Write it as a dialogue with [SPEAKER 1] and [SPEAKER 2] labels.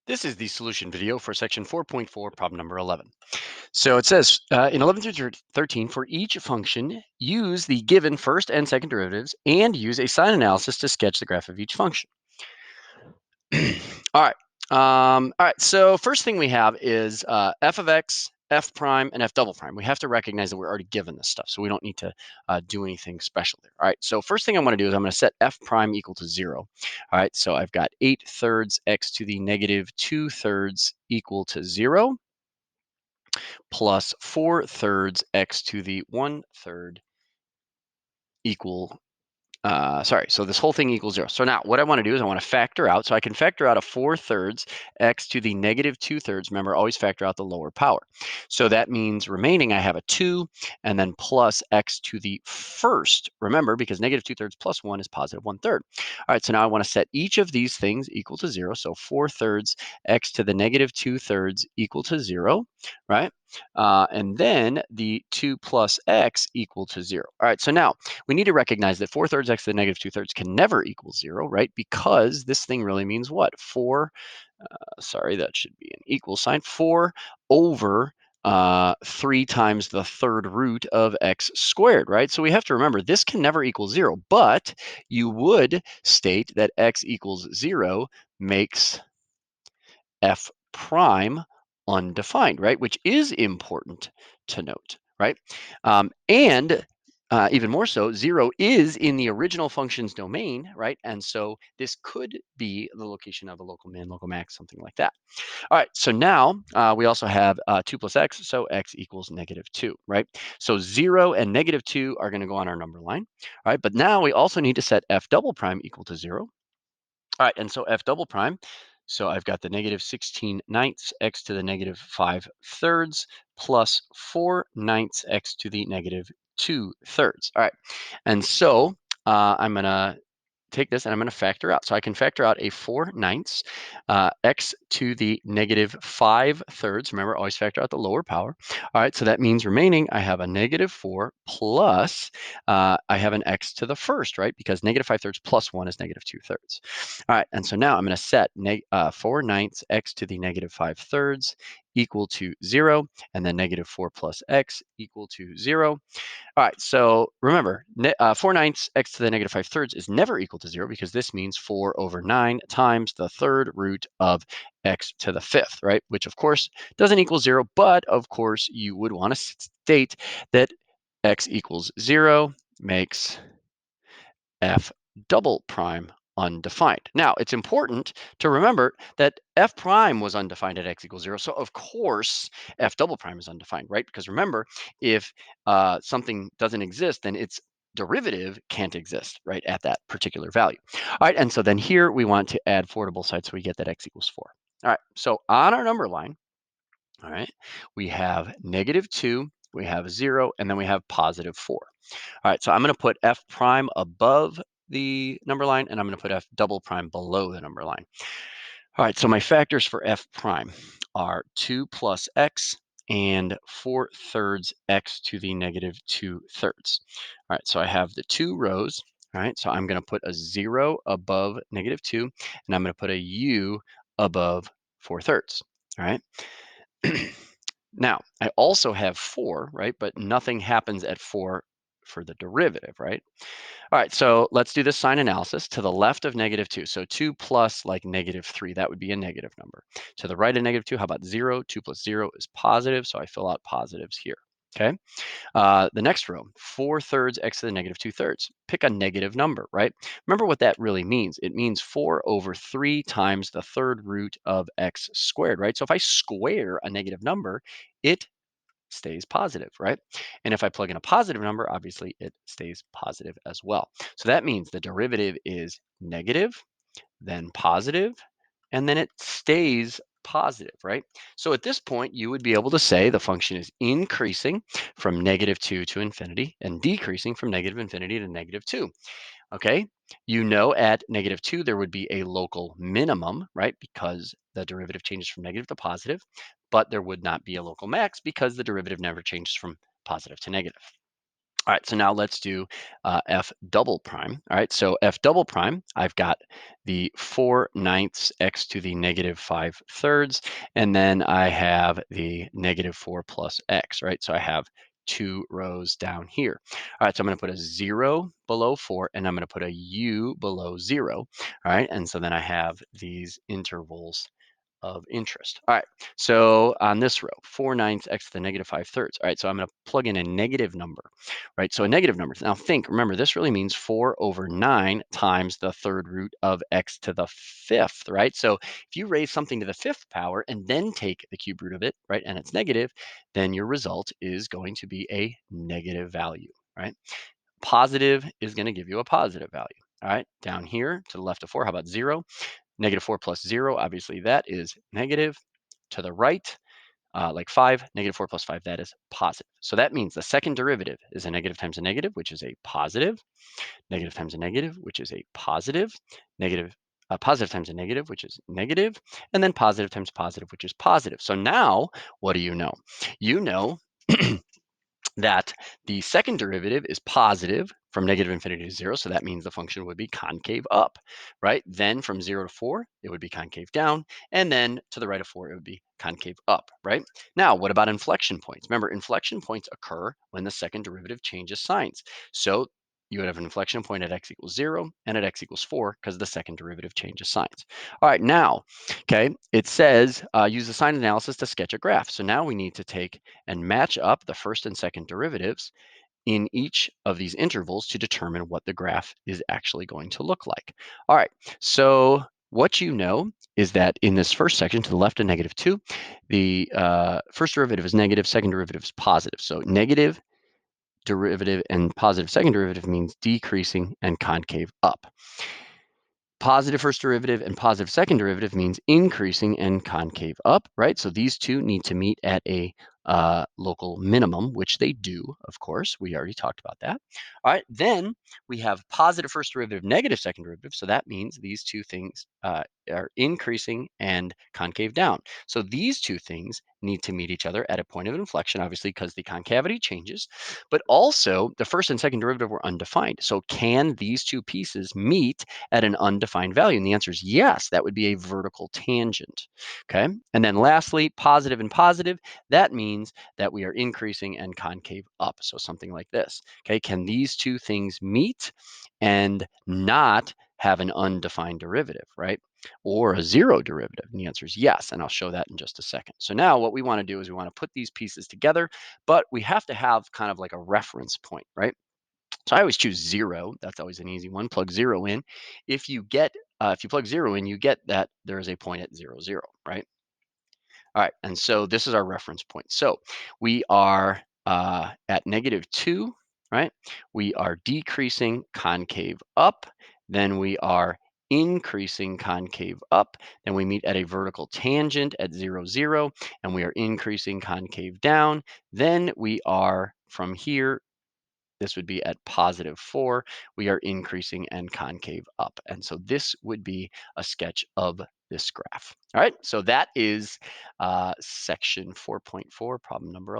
[SPEAKER 1] This is the solution video for section 4.4, problem number 11. So it says in 11 through 13, for each function, use the given first and second derivatives and use a sign analysis to sketch the graph of each function. All right. All right. So first thing we have is f of x, f prime, and f double prime. We have to recognize that we're already given this stuff, so we don't need to do anything special there. All right. So first thing I want to do is I'm going to set f prime equal to 0. All right. So I've got 8/3 x to the negative 2/3 equal to 0 plus 4/3 x to the 1/3 equal so this whole thing equals 0. So now what I want to do is I want to factor out. So I can factor out a 4/3 x to the negative 2/3. Remember, always factor out the lower power. So that means remaining I have a 2 and then plus x to the first. Remember, because negative 2/3 plus 1 is positive 1/3. All right, so now I want to set each of these things equal to 0. So 4/3 x to the negative 2/3 equal to 0, right? And then the 2 plus x equal to 0. All right, so now we need to recognize that 4/3 x to the negative 2/3 can never equal 0, right? Because this thing really means what? 4, sorry, that should be an equal sign. 4 over 3 times the third root of x squared, right? So we have to remember this can never equal 0, but you would state that x equals 0 makes f prime undefined, right? Which is important to note, right? And even more so, 0 is in the original function's domain, right? And so this could be the location of a local min, local max, something like that. All right, so now we also have 2 plus x, so x equals -2, right? So 0 and -2 are going to go on our number line, all right? But now we also need to set f double prime equal to 0. All right, and so f double prime, so I've got the -16/9 x to the -5/3 plus 4/9 x to the -2/3. All right, and so I'm going to take this and I'm going to factor out. So I can factor out a 4/9 x to the -5/3. Remember, always factor out the lower power. All right, so that means remaining, I have a -4 plus, I have an x to the first, right? Because -5/3 plus 1 is -2/3. All right, and so now I'm going to set 4/9 x to the -5/3 equal to 0, and then -4 plus x equal to 0. All right, so remember, 4/9 x to the -5/3 is never equal to 0 because this means 4 over 9 times the third root of x to the fifth, right? Which of course doesn't equal 0, but of course you would want to state that x equals 0 makes f double prime undefined. Now, it's important to remember that f prime was undefined at x equals 0. So, of course, f double prime is undefined, right? Because remember, if something doesn't exist, then its derivative can't exist, right, at that particular value. All right, and so then here we want to add 4 to both sides, so we get that x equals 4. All right, so on our number line, all right, we have -2, we have 0, and then we have +4. All right, so I'm going to put f prime above the number line, and I'm going to put f double prime below the number line. All right, so my factors for f prime are 2 plus x and 4/3 x to the -2/3. All right, so I have the 2 rows. All right, so I'm going to put a 0 above -2, and I'm going to put a u above 4/3. All right. Now, I also have 4, right? But nothing happens at 4 for the derivative, right? All right, so let's do the sign analysis. To the left of -2, so 2 plus like -3, that would be a negative number. To the right of -2, how about 0? 2 plus 0 is positive, so I fill out positives here, okay? The next row, 4/3 x to the -2/3. Pick a negative number, right? Remember what that really means. It means 4 over 3 times the third root of x squared, right? So if I square a negative number, it stays positive, right? And if I plug in a positive number, obviously it stays positive as well. So that means the derivative is negative, then positive, and then it stays positive, right? So at this point, you would be able to say the function is increasing from -2 to infinity and decreasing from -infinity to -2. Okay, you know at -2 there would be a local minimum, right? Because the derivative changes from negative to positive, but there would not be a local max because the derivative never changes from positive to negative. All right, so now let's do f double prime. All right, so f double prime, I've got the 4/9 x to the -5/3, and then I have the -4 plus x, right? So I have 2 rows down here. All right, so I'm going to put a 0 below 4, and I'm going to put a u below 0. All right, and so then I have these intervals of interest. All right, so on this row, 4/9 x to the -5/3. All right, so I'm going to plug in a negative number, right? So a negative number. Now think, remember, this really means 4/9 times the third root of x to the 5th, right? So if you raise something to the 5th power and then take the cube root of it, right, and it's negative, then your result is going to be a negative value, right? Positive is going to give you a positive value. All right, down here to the left of 4, how about 0? -4 plus 0, obviously that is negative. To the right, like 5, -4 plus 5, that is positive. So that means the second derivative is a negative times a negative, which is a positive, negative times a negative, which is a positive, negative, positive times a negative, which is negative, and then positive times positive, which is positive. So now, what do you know? You know that the second derivative is positive from -infinity to 0. So that means the function would be concave up, right? Then from 0 to 4, it would be concave down. And then to the right of 4, it would be concave up, right? Now, what about inflection points? Remember, inflection points occur when the second derivative changes signs. So you would have an inflection point at x equals 0 and at x equals 4 because the second derivative changes signs. All right, now, okay, it says use the sign analysis to sketch a graph. So now we need to take and match up the first and second derivatives in each of these intervals to determine what the graph is actually going to look like. All right, so what you know is that in this first section to the left of -2, the first derivative is negative, second derivative is positive. So negative derivative and positive second derivative means decreasing and concave up. Positive first derivative and positive second derivative means increasing and concave up, right? So these two need to meet at a local minimum, which they do, of course. We already talked about that. All right, then we have positive first derivative, negative second derivative. So that means these two things are increasing and concave down. So these two things need to meet each other at a point of inflection, obviously, because the concavity changes, but also the first and second derivative were undefined. So can these two pieces meet at an undefined value? And the answer is yes, that would be a vertical tangent. Okay. And then lastly, positive and positive, that means that we are increasing and concave up. So something like this. Okay. Can these two things meet and not have an undefined derivative, right? Or a zero derivative? And the answer is yes. And I'll show that in just a second. So now what we want to do is we want to put these pieces together, but we have to have kind of like a reference point, right? So I always choose 0. That's always an easy one. Plug 0 in. If you plug 0 in, you get that there is a point at 0, 0, right? All right, and so this is our reference point. So we are at -2, right? We are decreasing concave up. Then we are increasing concave up. Then we meet at a vertical tangent at 0, 0, and we are increasing concave down. Then we are from here, this would be at +4. We are increasing and concave up. And so this would be a sketch of this graph. All right, so that is section 4.4, problem number 11.